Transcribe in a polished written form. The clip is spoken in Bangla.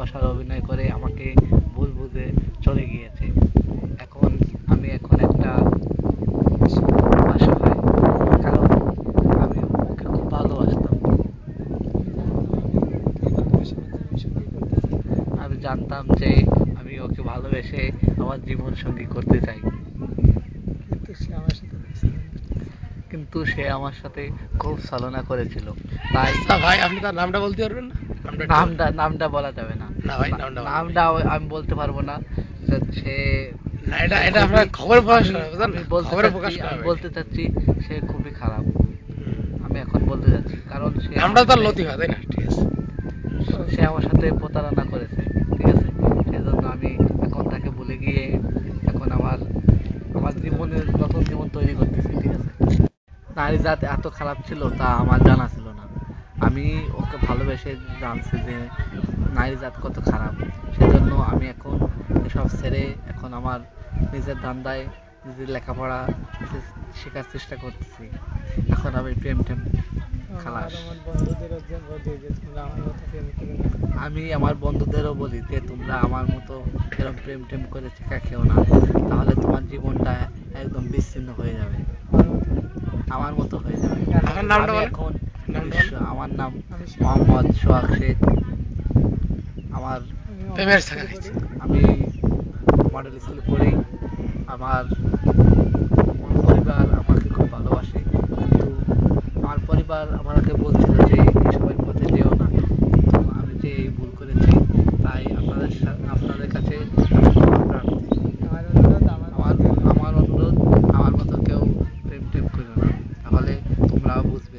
ভালোবাসার অভিনয় করে আমাকে ভুল বুঝে চলে গিয়েছে। আমি এখন একটা অসহায়, কারণ আমি ওকে খুব ভালোবাসতাম। আমি জানতাম যে আমি ওকে ভালোবেসে আমার জীবন সঙ্গী করতে চাই, কিন্তু সে আমার সাথে খুব ছলনা করেছিল। তাই আচ্ছা ভাই, আপনি তার নামটা বলতে পারবেন না? নামটা বলা যাবে না। না ভাই, নামটা বলা যাবে নামটা আমি বলতে পারবো না। সে না। এটা সে এটা খুবই, আপনার খবরে প্রকাশ আমি করা হবে, বুঝলেন আমি না? বলতে খবরে প্রকাশ চাচ্ছি করা আমি হবে। বলতে চাচ্ছি সে খুবই খারাপ। হুম। আমি এখন বলতে চাচ্ছি, কারণ নামটা তার লতিফা, তাই না? ঠিক আছে। সে আমার সাথে প্রতারণা করেছে, ঠিক আছে। সেজন্য আমি এখন তাকে ভুলে গিয়ে এখন আমার আমার জীবনের নতুন জীবন তৈরি করতেছি, ঠিক আছে। নারী জাত এত খারাপ ছিল তা আমার জানা ছিল না। আমি ওকে ভালোবেসে জানছি যে নারী জাত কত খারাপ। সেজন্য আমি এখন এসব ছেড়ে এখন আমার নিজের ধান্দায় নিজের লেখাপড়া নিজে শেখার চেষ্টা করতেছি। এখন আমি প্রেম টেম খালাস। আমি আমার বন্ধুদেরও বলি যে তোমরা আমার মতো এরকম প্রেম টেম করে টেকা খেও না, তাহলে তোমার জীবনটা একদম বিচ্ছিন্ন হয়ে যাবে, আমার মতো হয়ে যাবে। আপনার নামটা আমি বলেন। এখন নামটা বলেন। আমার নাম মোহাম্মদ সোহাগ শেখ। আমার প্রেমের সাথে হয়েছে। আমি মডেল স্কুলে পড়ি। আমার পরিবার আমাকে খুব ভালোবাসে, কিন্তু আমার পরিবার আমাকে বলছিল যে এসবের পথে যেও না। তো আমি যে এই ভুল করেছি, তাই আপনাদের কাছে ক্ষমা প্রার্থী। আমার অনুরোধ, আমার মতো কেউ প্রেম টেম করো না, তাহলে তোমরাও বুঝবে